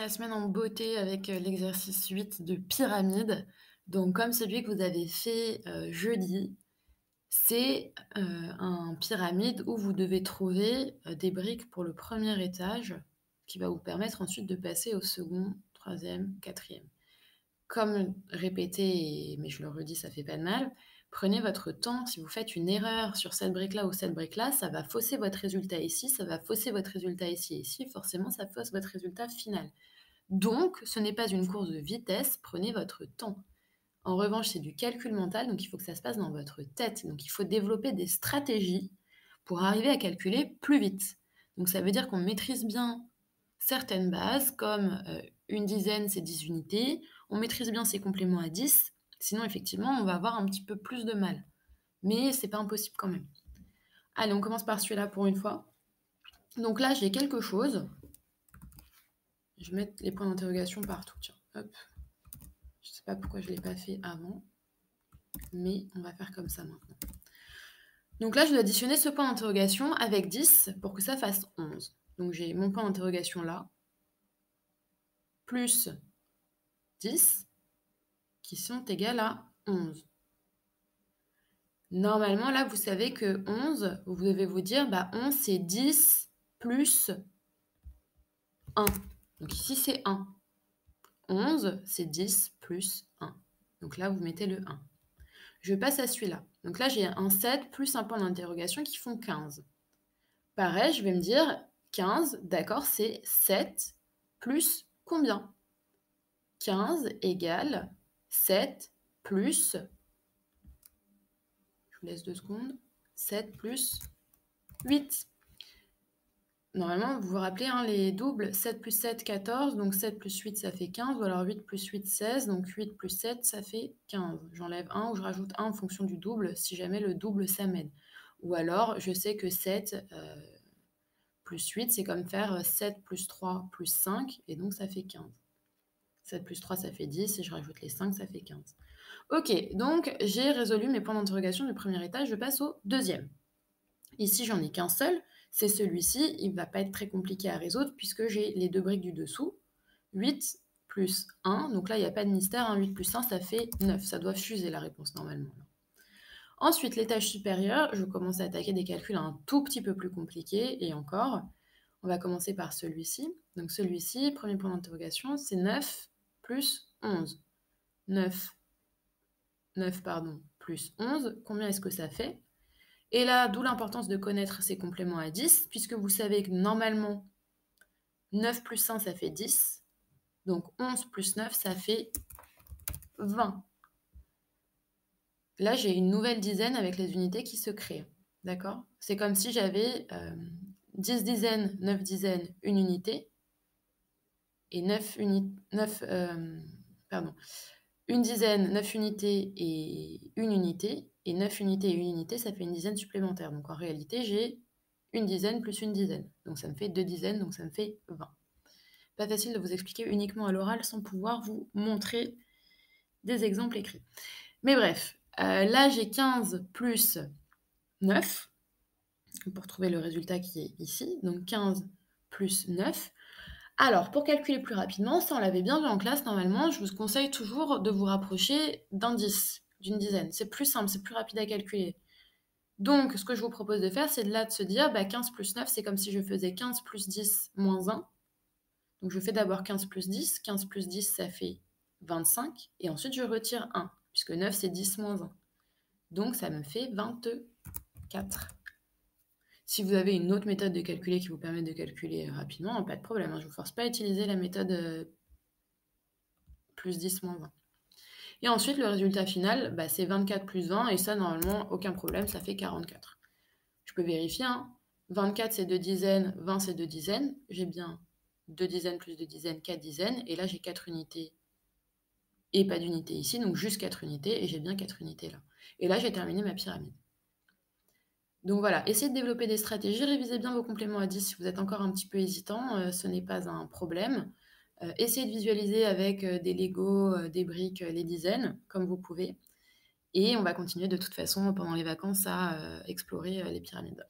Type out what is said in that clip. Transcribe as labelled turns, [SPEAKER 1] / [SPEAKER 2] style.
[SPEAKER 1] la semaine en beauté avec, l'exercice 8 de pyramide. Donc comme celui que vous avez fait, jeudi, c'est, un pyramide où vous devez trouver, des briques pour le premier étage qui va vous permettre ensuite de passer au second, troisième, quatrième. Comme répéter, mais je le redis, ça fait pas de mal, prenez votre temps. Si vous faites une erreur sur cette brique-là ou cette brique-là, ça va fausser votre résultat ici, ça va fausser votre résultat ici et ici, forcément ça fausse votre résultat final. Donc, ce n'est pas une course de vitesse, prenez votre temps. En revanche, c'est du calcul mental, donc il faut que ça se passe dans votre tête. Donc il faut développer des stratégies pour arriver à calculer plus vite. Donc ça veut dire qu'on maîtrise bien certaines bases, comme une dizaine, c'est 10 unités. On maîtrise bien ses compléments à 10. Sinon, effectivement, on va avoir un petit peu plus de mal. Mais c'est pas impossible quand même. Allez, on commence par celui-là pour une fois. Donc là, j'ai quelque chose. Je vais mettre les points d'interrogation partout. Tiens, hop. Je sais pas pourquoi je ne l'ai pas fait avant, mais on va faire comme ça maintenant. Donc là, je dois additionner ce point d'interrogation avec 10 pour que ça fasse 11. Donc j'ai mon point d'interrogation là, plus 10, qui sont égales à 11. Normalement, là, vous savez que 11, vous devez vous dire, 11, c'est 10 plus 1. Donc ici, c'est 1. 11, c'est 10 plus 1. Donc là, vous mettez le 1. Je passe à celui-là. Donc là, j'ai un 7 plus un point d'interrogation qui font 15. Pareil, je vais me dire 15, d'accord, c'est 7 plus combien? 15 égale 7 plus, je vous laisse 2 secondes, 7 plus 8. Normalement, vous vous rappelez, hein, les doubles, 7 plus 7, 14, donc 7 plus 8, ça fait 15, ou alors 8 plus 8, 16, donc 8 plus 7, ça fait 15. J'enlève 1 ou je rajoute 1 en fonction du double, si jamais le double, ça m'aide. Ou alors, je sais que 7 plus 8, c'est comme faire 7 plus 3 plus 5, et donc ça fait 15. 7 plus 3, ça fait 10, et je rajoute les 5, ça fait 15. Ok, donc j'ai résolu mes points d'interrogation du premier étage, je passe au deuxième. Ici, j'en ai qu'un seul, c'est celui-ci, il ne va pas être très compliqué à résoudre, puisque j'ai les deux briques du dessous. 8 plus 1, donc là, il n'y a pas de mystère, hein, 8 plus 1, ça fait 9, ça doit fuser la réponse normalement. Ensuite, l'étage supérieur, je commence à attaquer des calculs un tout petit peu plus compliqués, et encore, on va commencer par celui-ci. Donc celui-ci, premier point d'interrogation, c'est 9 plus 11. 9 plus 11, combien est-ce que ça fait? Et là, d'où l'importance de connaître ces compléments à 10, puisque vous savez que normalement, 9 plus 1, ça fait 10. Donc 11 plus 9, ça fait 20. Là, j'ai une nouvelle dizaine avec les unités qui se créent. D'accord? C'est comme si j'avais 10 dizaines, 9 dizaines, une unité. Et 9 unités, une dizaine, 9 unités et une unité. Et 9 unités et une unité, ça fait une dizaine supplémentaire. Donc en réalité, j'ai une dizaine plus une dizaine. Donc ça me fait 2 dizaines, donc ça me fait 20. Pas facile de vous expliquer uniquement à l'oral sans pouvoir vous montrer des exemples écrits. Mais bref, là j'ai 15 plus 9 pour trouver le résultat qui est ici. Donc 15 plus 9. Alors, pour calculer plus rapidement, ça on l'avait bien vu en classe, normalement, je vous conseille toujours de vous rapprocher d'un 10, d'une dizaine. C'est plus simple, c'est plus rapide à calculer. Donc, ce que je vous propose de faire, c'est de se dire, 15 plus 9, c'est comme si je faisais 15 plus 10 moins 1. Donc, je fais d'abord 15 plus 10. 15 plus 10, ça fait 25. Et ensuite, je retire 1, puisque 9, c'est 10 moins 1. Donc, ça me fait 24. Si vous avez une autre méthode de calculer qui vous permet de calculer rapidement, pas de problème, hein, je ne vous force pas à utiliser la méthode plus 10 moins 1. Et ensuite, le résultat final, c'est 24 plus 20, et ça, normalement, aucun problème, ça fait 44. Je peux vérifier, hein. 24, c'est 2 dizaines, 20, c'est 2 dizaines. J'ai bien 2 dizaines plus 2 dizaines, 4 dizaines, et là, j'ai 4 unités et pas d'unité ici, donc juste 4 unités, et j'ai bien 4 unités là. Et là, j'ai terminé ma pyramide. Donc voilà, essayez de développer des stratégies, révisez bien vos compléments à 10 si vous êtes encore un petit peu hésitant, ce n'est pas un problème. Essayez de visualiser avec des Lego, des briques, les dizaines, comme vous pouvez. Et on va continuer de toute façon pendant les vacances à explorer les pyramides.